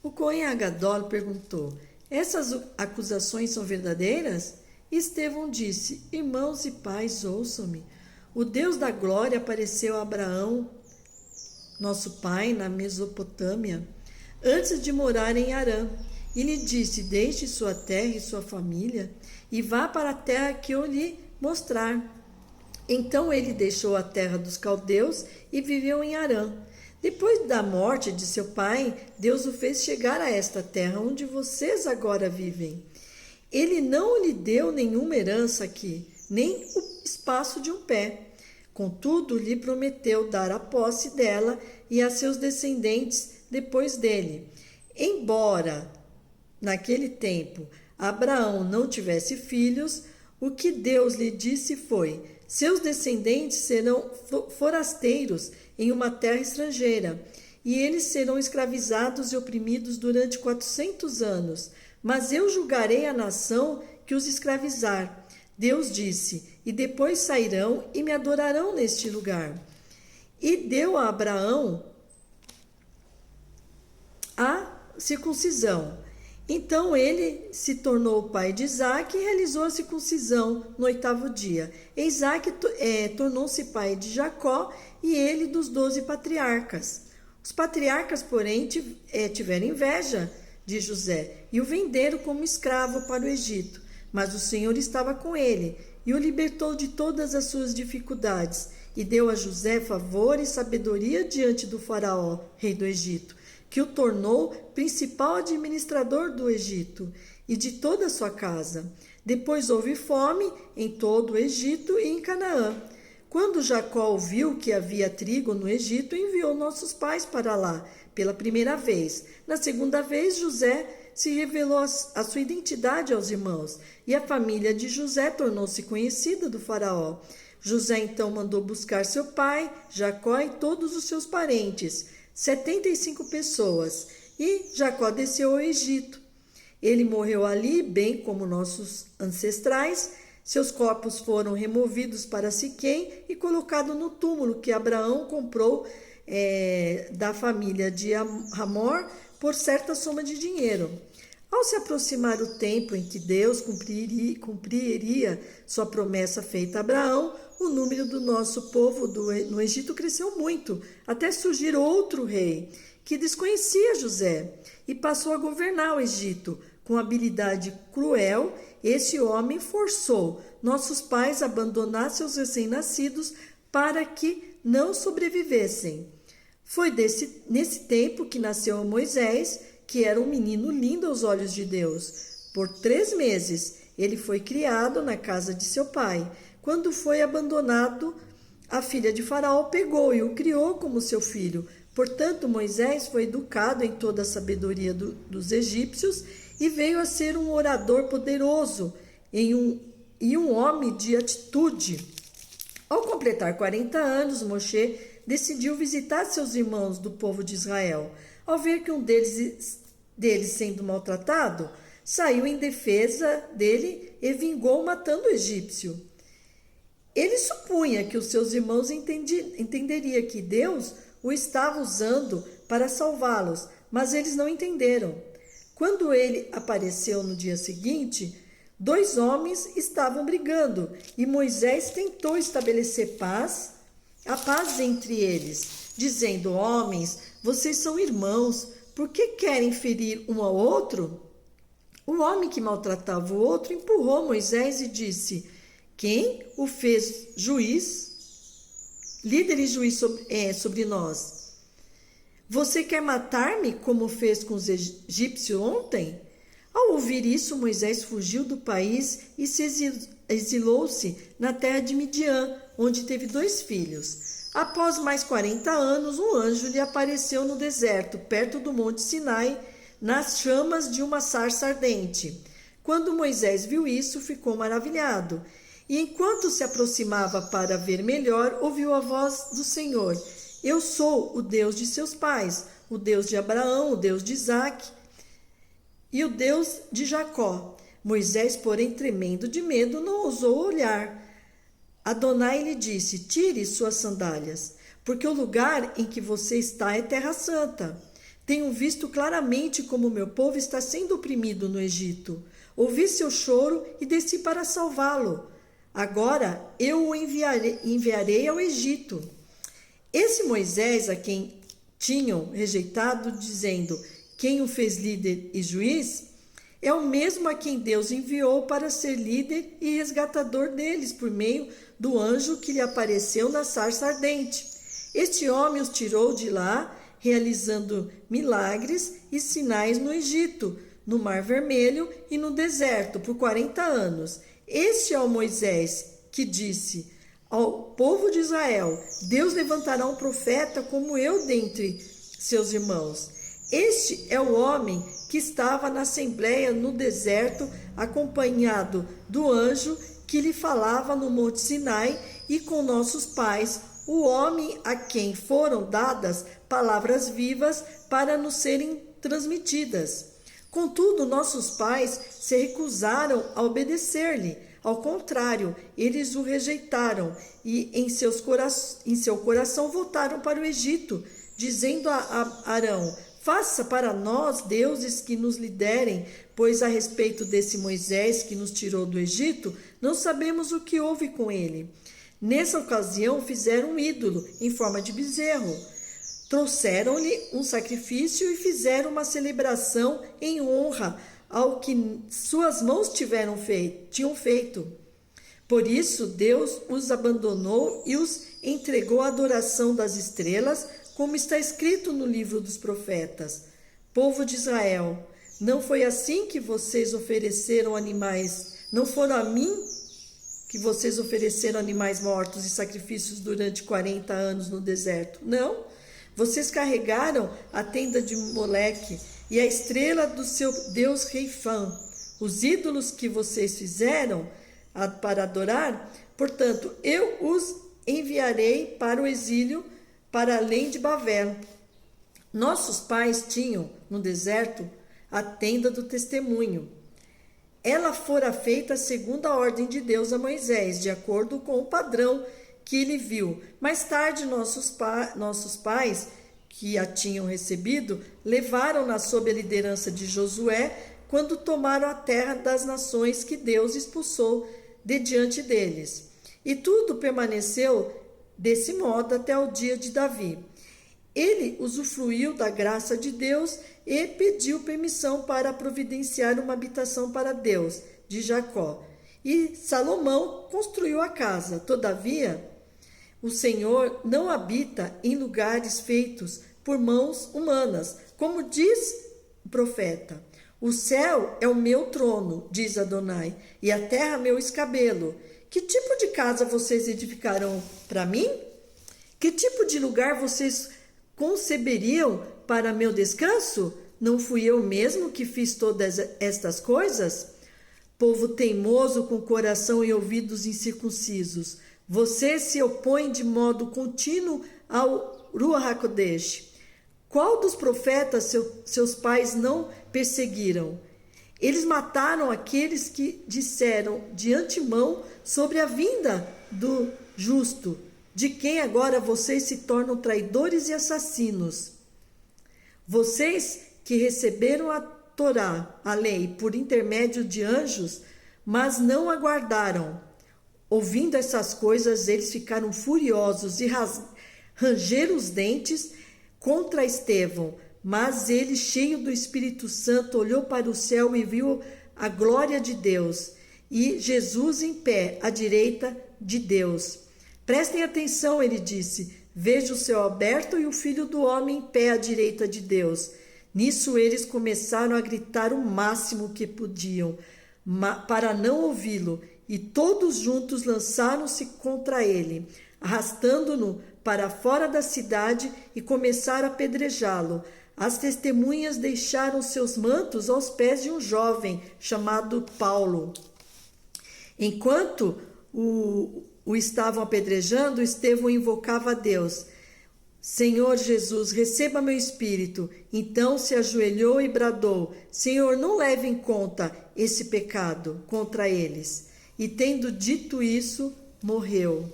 O Cohen Agadol perguntou: essas acusações são verdadeiras? Estevão disse: irmãos e pais, ouçam-me. O Deus da glória apareceu a Abraão, nosso pai, na Mesopotâmia, antes de morar em Harã, e lhe disse: deixe sua terra e sua família e vá para a terra que eu lhe mostrar. Então ele deixou a terra dos caldeus e viveu em Harã. Depois da morte de seu pai, Deus o fez chegar a esta terra onde vocês agora vivem. Ele não lhe deu nenhuma herança aqui, nem o espaço de um pé. Contudo, lhe prometeu dar a posse dela e a seus descendentes depois dele. Embora, naquele tempo, Abraão não tivesse filhos, o que Deus lhe disse foi: seus descendentes serão forasteiros em uma terra estrangeira, e eles serão escravizados e oprimidos durante 400 anos. Mas eu julgarei a nação que os escravizar. Deus disse: e depois sairão e me adorarão neste lugar. E deu a Abraão a circuncisão. Então ele se tornou pai de Isaque e realizou a circuncisão no 8º dia. E Isaque tornou-se pai de Jacó e ele dos 12 patriarcas. Os patriarcas, porém, tiveram inveja de José e o venderam como escravo para o Egito. Mas o Senhor estava com ele e o libertou de todas as suas dificuldades e deu a José favor e sabedoria diante do faraó, rei do Egito, que o tornou principal administrador do Egito e de toda a sua casa. Depois houve fome em todo o Egito e em Canaã. Quando Jacó ouviu que havia trigo no Egito, enviou nossos pais para lá pela primeira vez. Na segunda vez, José se revelou a sua identidade aos irmãos, e a família de José tornou-se conhecida do faraó. José então mandou buscar seu pai, Jacó e todos os seus parentes, 75 pessoas, e Jacó desceu ao Egito. Ele morreu ali, bem como nossos ancestrais. Seus corpos foram removidos para Siquém e colocados no túmulo que Abraão comprou da família de Hamor por certa soma de dinheiro. Ao se aproximar o tempo em que Deus cumpriria sua promessa feita a Abraão, o número do nosso povo no Egito cresceu muito, até surgir outro rei, que desconhecia José, e passou a governar o Egito. Com habilidade cruel, esse homem forçou nossos pais a abandonar seus recém-nascidos para que não sobrevivessem. Foi nesse tempo que nasceu Moisés, que era um menino lindo aos olhos de Deus. Por 3 meses, ele foi criado na casa de seu pai. Quando foi abandonado, a filha de Faraó pegou e o criou como seu filho. Portanto, Moisés foi educado em toda a sabedoria dos egípcios e veio a ser um orador poderoso e um homem de atitude. Ao completar 40 anos, Moshe decidiu visitar seus irmãos do povo de Israel. Ao ver que um deles sendo maltratado, saiu em defesa dele e vingou matando o egípcio. Ele supunha que os seus irmãos entenderiam que Deus o estava usando para salvá-los, mas eles não entenderam. Quando ele apareceu no dia seguinte, 2 homens estavam brigando e Moisés tentou estabelecer a paz entre eles, dizendo: homens, vocês são irmãos, por que querem ferir um ao outro? O homem que maltratava o outro empurrou Moisés e disse: quem o fez líder e juiz sobre nós? Você quer matar-me como fez com os egípcios ontem? Ao ouvir isso, Moisés fugiu do país e se exilou-se na terra de Midian, onde teve 2 filhos. Após mais 40 anos, um anjo lhe apareceu no deserto, perto do monte Sinai, nas chamas de uma sarça ardente. Quando Moisés viu isso, ficou maravilhado. E enquanto se aproximava para ver melhor, ouviu a voz do Senhor: eu sou o Deus de seus pais, o Deus de Abraão, o Deus de Isaque e o Deus de Jacó. Moisés, porém, tremendo de medo, não ousou olhar. Adonai lhe disse: tire suas sandálias, porque o lugar em que você está é terra santa. Tenho visto claramente como meu povo está sendo oprimido no Egito. Ouvi seu choro e desci para salvá-lo. Agora eu o enviarei ao Egito. Esse Moisés, a quem tinham rejeitado, dizendo: quem o fez líder e juiz, é o mesmo a quem Deus enviou para ser líder e resgatador deles por meio do anjo que lhe apareceu na sarça ardente. Este homem os tirou de lá, realizando milagres e sinais no Egito, no Mar Vermelho e no deserto por 40 anos. Este é o Moisés que disse ao povo de Israel: Deus levantará um profeta como eu dentre seus irmãos. Este é o homem que estava na assembleia no deserto, acompanhado do anjo que lhe falava no Monte Sinai, e com nossos pais, o homem a quem foram dadas palavras vivas para nos serem transmitidas. Contudo, nossos pais se recusaram a obedecer-lhe. Ao contrário, eles o rejeitaram e em seu coração voltaram para o Egito, dizendo a Arão: faça para nós deuses que nos liderem, pois a respeito desse Moisés que nos tirou do Egito, não sabemos o que houve com ele. Nessa ocasião fizeram um ídolo em forma de bezerro. Trouxeram-lhe um sacrifício e fizeram uma celebração em honra ao que suas mãos tinham feito. Por isso Deus os abandonou e os entregou à adoração das estrelas, como está escrito no livro dos profetas. Povo de Israel, não foi assim que vocês ofereceram animais, não foram a mim que vocês ofereceram animais mortos e sacrifícios durante 40 anos no deserto? Não, vocês carregaram a tenda de Moleque e a estrela do seu deus Reifã, os ídolos que vocês fizeram para adorar. Portanto, eu os enviarei para o exílio, para além de Babel. Nossos pais tinham no deserto a tenda do testemunho. Ela fora feita segundo a ordem de Deus a Moisés, de acordo com o padrão que ele viu. Mais tarde, nossos pais, que a tinham recebido, levaram-na sob a liderança de Josué, quando tomaram a terra das nações que Deus expulsou de diante deles. E tudo permaneceu desse modo até o dia de Davi. Ele usufruiu da graça de Deus e pediu permissão para providenciar uma habitação para Deus de Jacó. E Salomão construiu a casa. Todavia, o Senhor não habita em lugares feitos por mãos humanas, como diz o profeta. O céu é o meu trono, diz Adonai, e a terra meu escabelo. Que tipo de casa vocês edificarão para mim? Que tipo de lugar vocês conceberiam para meu descanso? Não fui eu mesmo que fiz todas estas coisas? Povo teimoso, com coração e ouvidos incircuncisos, você se opõe de modo contínuo ao Ruach HaKodesh. Qual dos profetas seus pais não perseguiram? Eles mataram aqueles que disseram de antemão sobre a vinda do justo, de quem agora vocês se tornam traidores e assassinos. Vocês que receberam a Torá, a lei, por intermédio de anjos, mas não a guardaram. Ouvindo essas coisas, eles ficaram furiosos e rangeram os dentes contra Estevão. Mas ele, cheio do Espírito Santo, olhou para o céu e viu a glória de Deus e Jesus em pé à direita de Deus. Prestem atenção, ele disse, veja o céu aberto e o Filho do Homem em pé à direita de Deus. Nisso eles começaram a gritar o máximo que podiam, para não ouvi-lo, e todos juntos lançaram-se contra ele, arrastando-no para fora da cidade e começaram a apedrejá-lo. As testemunhas deixaram seus mantos aos pés de um jovem chamado Paulo. Enquanto o estavam apedrejando, Estevão invocava a Deus. Senhor Jesus, receba meu espírito. Então se ajoelhou e bradou, Senhor, não leve em conta esse pecado contra eles. E tendo dito isso, morreu.